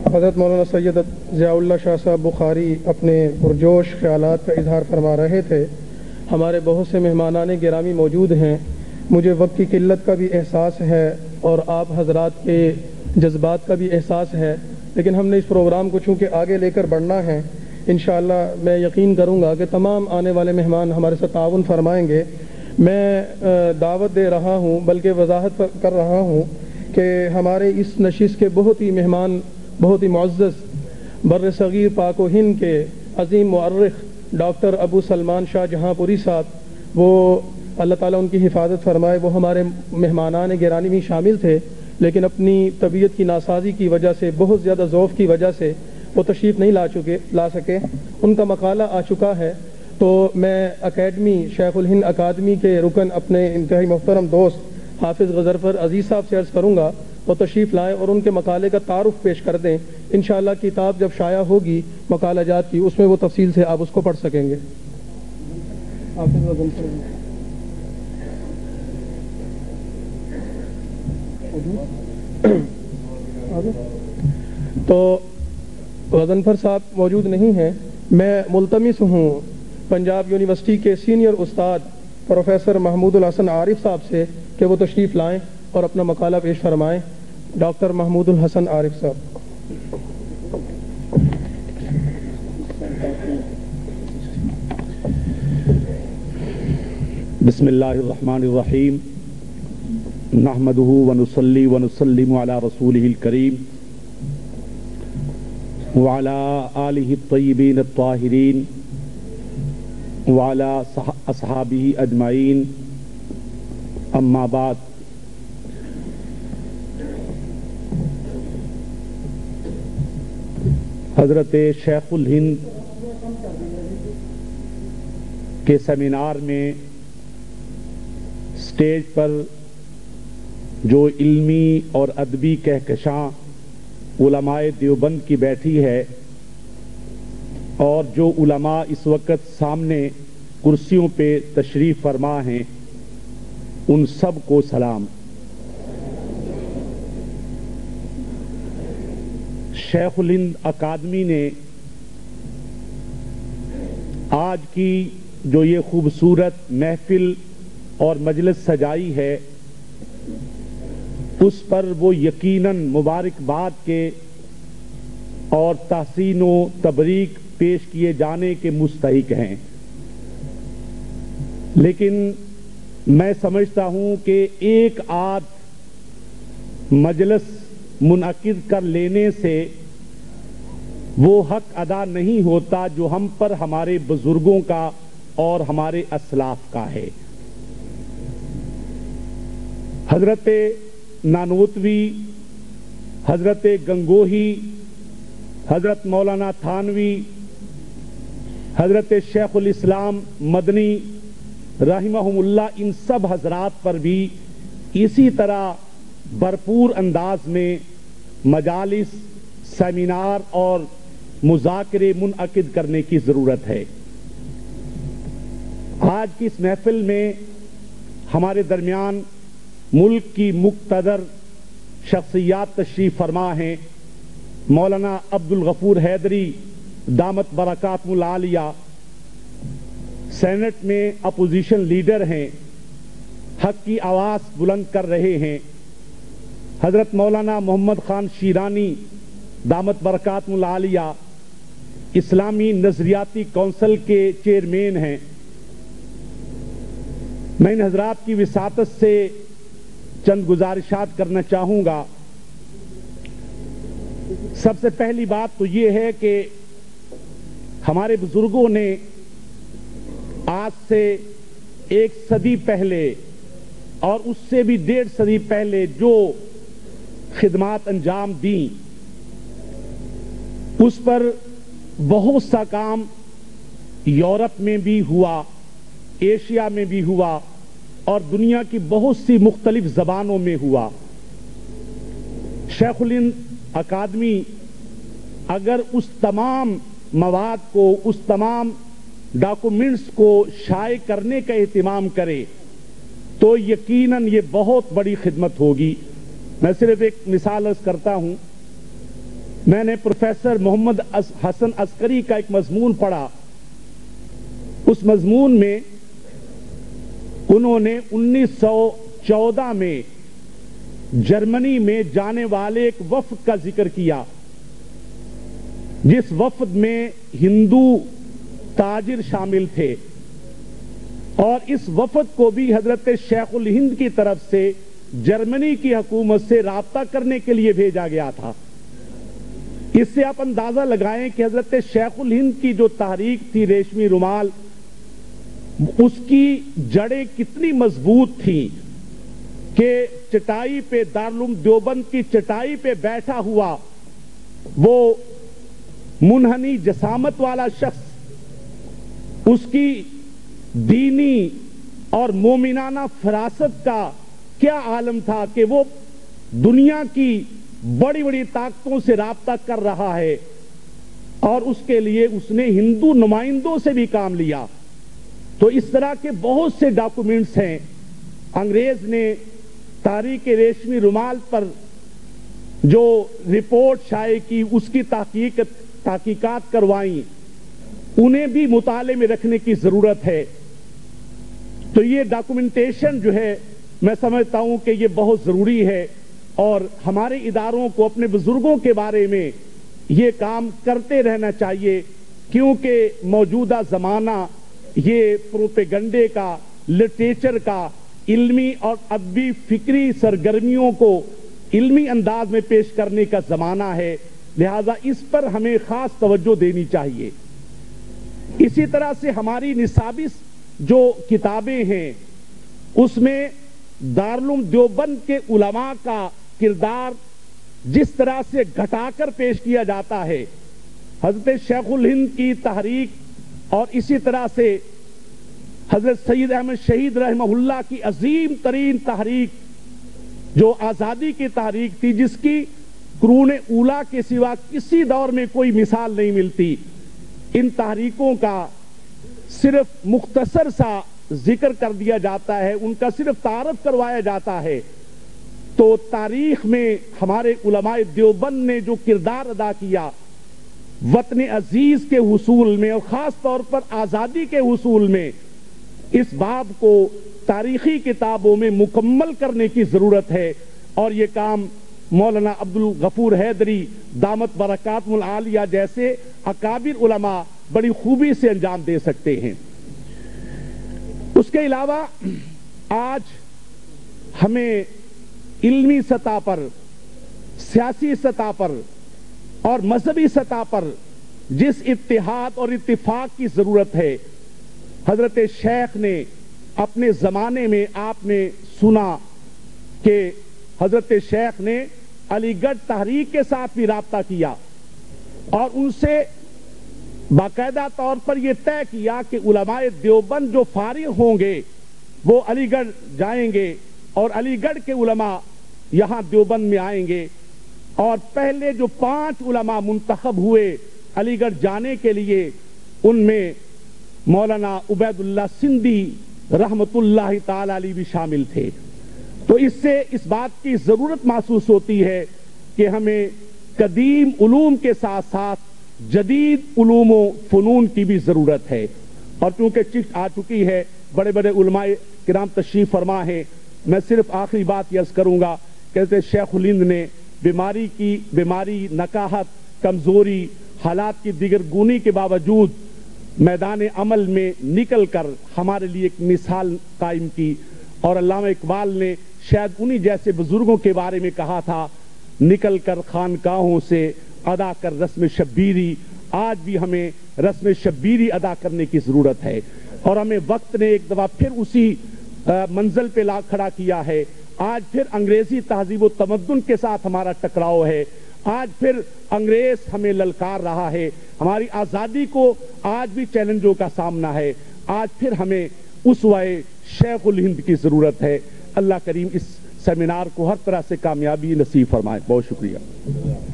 حضرت مولانا سید ضیاء اللہ شاہ صاحب بخاری اپنے پرجوش خیالات کا اظہار فرما رہے تھے. ہمارے بہت سے مہمانان گرامی موجود ہیں. مجھے وقت کی قلت کا بھی احساس ہے اور آپ حضرات کے جذبات کا بھی احساس ہے، لیکن ہم نے اس پروگرام کو چونکہ آگے لے کر بڑھنا ہے، انشاءاللہ میں یقین کروں گا کہ تمام آنے والے مہمان ہمارے ساتھ تعاون فرمائیں گے. میں دعوت دے رہا ہوں، بلکہ وضاحت کر رہا ہوں کہ ہمارے اس نشست کے بہت ہی مہمان، بہت ہی معزز بر صغیر پاک و ہند کے عظیم مورخ ڈاکٹر ابو سلمان شاہ جہاں پوری صاحب، وہ اللہ تعالیٰ ان کی حفاظت فرمائے، وہ ہمارے مہمانان گرامی میں شامل تھے، لیکن اپنی طبیعت کی ناسازی کی وجہ سے، بہت زیادہ ذوف کی وجہ سے وہ تشریف نہیں لا سکے. ان کا مقالہ آ چکا ہے، تو میں اکیڈمی شیخ الہند اکادمی کے رکن اپنے انتہائی محترم دوست حافظ غضرفر عزیز صاحب سے عرض کروں گا وہ تشریف لائیں اور ان کے مقالے کا تعارف پیش کر دیں. انشاءاللہ کتاب جب شائع ہوگی مقالہ جات کی، اس میں وہ تفصیل سے آپ اس کو پڑھ سکیں گے. تو غضنفر صاحب موجود نہیں ہیں. میں ملتمس ہوں پنجاب یونیورسٹی کے سینئر استاد پروفیسر محمود الحسن عارف صاحب سے کہ وہ تشریف لائیں اور اپنا مقالہ پیش فرمائیں. ڈاکٹر محمود الحسن عارف صاحب. بسم اللہ الرحمن الرحیم. نحمده ونصلی ونسلم علی رسولہ الکریم وعلی آلہ الطیبین الطاہرین وعلی اصحابہ اجمعین. اما بعد، حضرت شیخ الہند کے سیمینار میں اسٹیج پر جو علمی اور ادبی کہکشاں علماء دیوبند کی بیٹھی ہے، اور جو علماء اس وقت سامنے کرسیوں پہ تشریف فرما ہیں، ان سب کو سلام. شیخ الہند اکادمی نے آج کی جو یہ خوبصورت محفل اور مجلس سجائی ہے، اس پر وہ یقیناً مبارکباد کے اور تحسین و تبریک پیش کیے جانے کے مستحق ہیں. لیکن میں سمجھتا ہوں کہ ایک آدھ مجلس منعقد کر لینے سے وہ حق ادا نہیں ہوتا جو ہم پر ہمارے بزرگوں کا اور ہمارے اسلاف کا ہے. حضرت نانوتوی، حضرت گنگوہی، حضرت مولانا تھانوی، حضرت شیخ الاسلام مدنی رحمہم اللہ، ان سب حضرات پر بھی اسی طرح بھرپور انداز میں مجالس، سیمینار اور مذاکرے منعقد کرنے کی ضرورت ہے. آج کی اس محفل میں ہمارے درمیان ملک کی مقتدر شخصیات تشریف فرما ہیں. مولانا عبد الغفور حیدری دامت برکاتہ العالیہ سینٹ میں اپوزیشن لیڈر ہیں، حق کی آواز بلند کر رہے ہیں. حضرت مولانا محمد خان شیرانی دامت برکاتہ العالیہ اسلامی نظریاتی کونسل کے چیئرمین ہیں. میں ان حضرات کی وساطت سے چند گزارشات کرنا چاہوں گا. سب سے پہلی بات تو یہ ہے کہ ہمارے بزرگوں نے آج سے ایک صدی پہلے اور اس سے بھی 1.5 صدی پہلے جو خدمات انجام دیں، اس پر بہت سا کام یورپ میں بھی ہوا، ایشیا میں بھی ہوا، اور دنیا کی بہت سی مختلف زبانوں میں ہوا. شیخ الہند اکادمی اگر اس تمام مواد کو، اس تمام ڈاکومنٹس کو شائع کرنے کا اہتمام کرے تو یقیناً یہ بہت بڑی خدمت ہوگی. میں صرف ایک مثال عرض کرتا ہوں. میں نے پروفیسر محمد حسن عسکری کا ایک مضمون پڑھا. اس مضمون میں انہوں نے 1914 میں جرمنی میں جانے والے ایک وفد کا ذکر کیا، جس وفد میں ہندو تاجر شامل تھے، اور اس وفد کو بھی حضرت شیخ الہند کی طرف سے جرمنی کی حکومت سے رابطہ کرنے کے لیے بھیجا گیا تھا. اس سے آپ اندازہ لگائیں کہ حضرت شیخ الہند کی جو تحریک تھی ریشمی رومال، اس کی جڑیں کتنی مضبوط تھیں کہ چٹائی پہ، دارالعلوم دیوبند کی چٹائی پہ بیٹھا ہوا وہ منحنی جسامت والا شخص، اس کی دینی اور مومنانہ فراست کا کیا عالم تھا کہ وہ دنیا کی بڑی بڑی طاقتوں سے رابطہ کر رہا ہے، اور اس کے لیے اس نے ہندو نمائندوں سے بھی کام لیا. تو اس طرح کے بہت سے ڈاکومنٹس ہیں. انگریز نے تحریک ریشمی رومال پر جو رپورٹ شائع کی، اس کی تحقیقات کروائیں، انہیں بھی مطالعے میں رکھنے کی ضرورت ہے. تو یہ ڈاکومنٹیشن جو ہے میں سمجھتا ہوں کہ یہ بہت ضروری ہے، اور ہمارے اداروں کو اپنے بزرگوں کے بارے میں یہ کام کرتے رہنا چاہیے، کیونکہ موجودہ زمانہ یہ پروپیگنڈے کا، لٹریچر کا، علمی اور ادبی فکری سرگرمیوں کو علمی انداز میں پیش کرنے کا زمانہ ہے. لہذا اس پر ہمیں خاص توجہ دینی چاہیے. اسی طرح سے ہماری نصابی جو کتابیں ہیں اس میں دارالعلوم دیوبند کے علماء کا کردار جس طرح سے گھٹا کر پیش کیا جاتا ہے، حضرت شیخ الہند کی تحریک اور اسی طرح سے حضرت سید احمد شہید رحمہ اللہ کی عظیم ترین تحریک جو آزادی کی تحریک تھی، جس کی قرون اولیٰ کے سوا کسی دور میں کوئی مثال نہیں ملتی، ان تحریکوں کا صرف مختصر سا ذکر کر دیا جاتا ہے، ان کا صرف تعارف کروایا جاتا ہے. تو تاریخ میں ہمارے علماء دیوبند نے جو کردار ادا کیا وطن عزیز کے حصول میں اور خاص طور پر آزادی کے حصول میں، اس باب کو تاریخی کتابوں میں مکمل کرنے کی ضرورت ہے. اور یہ کام مولانا عبدالغفور حیدری دامت برکاتہم العالیہ جیسے اکابر علماء بڑی خوبی سے انجام دے سکتے ہیں. اس کے علاوہ آج ہمیں علمی سطح پر، سیاسی سطح پر اور مذہبی سطح پر جس اتحاد اور اتفاق کی ضرورت ہے، حضرت شیخ نے اپنے زمانے میں آپ نے سنا کہ حضرت شیخ نے علی گڑھ تحریک کے ساتھ بھی رابطہ کیا اور ان سے باقاعدہ طور پر یہ طے کیا کہ علماء دیوبند جو فارغ ہوں گے وہ علی گڑھ جائیں گے اور علی گڑھ کے علماء یہاں دیوبند میں آئیں گے. اور پہلے جو 5 علماء منتخب ہوئے علی گڑھ جانے کے لیے، ان میں مولانا عبید اللہ سندھی رحمت اللہ تعالی علیہ بھی شامل تھے. تو اس سے اس بات کی ضرورت محسوس ہوتی ہے کہ ہمیں قدیم علوم کے ساتھ ساتھ جدید علوم و فنون کی بھی ضرورت ہے. اور چونکہ چٹھ آ چکی ہے، بڑے بڑے علماء کرام تشریف فرما ہیں، میں صرف آخری بات یہ عرض کروں گا کہ شیخ الہند نے بیماری، نکاہت، کمزوری، حالات کی دیگر گونی کے باوجود میدان عمل میں نکل کر ہمارے لیے ایک مثال قائم کی. اور علامہ اقبال نے شاید انہی جیسے بزرگوں کے بارے میں کہا تھا، نکل کر خانقاہوں سے ادا کر رسم شبیری. آج بھی ہمیں رسم شبیری ادا کرنے کی ضرورت ہے، اور ہمیں وقت نے ایک دفعہ پھر اسی منزل پہ لا کھڑا کیا ہے. آج پھر انگریزی تہذیب و تمدن کے ساتھ ہمارا ٹکراؤ ہے. آج پھر انگریز ہمیں للکار رہا ہے. ہماری آزادی کو آج بھی چیلنجوں کا سامنا ہے. آج پھر ہمیں اسوہ شیخ الہند کی ضرورت ہے. اللہ کریم اس سیمینار کو ہر طرح سے کامیابی نصیب فرمائے. بہت شکریہ.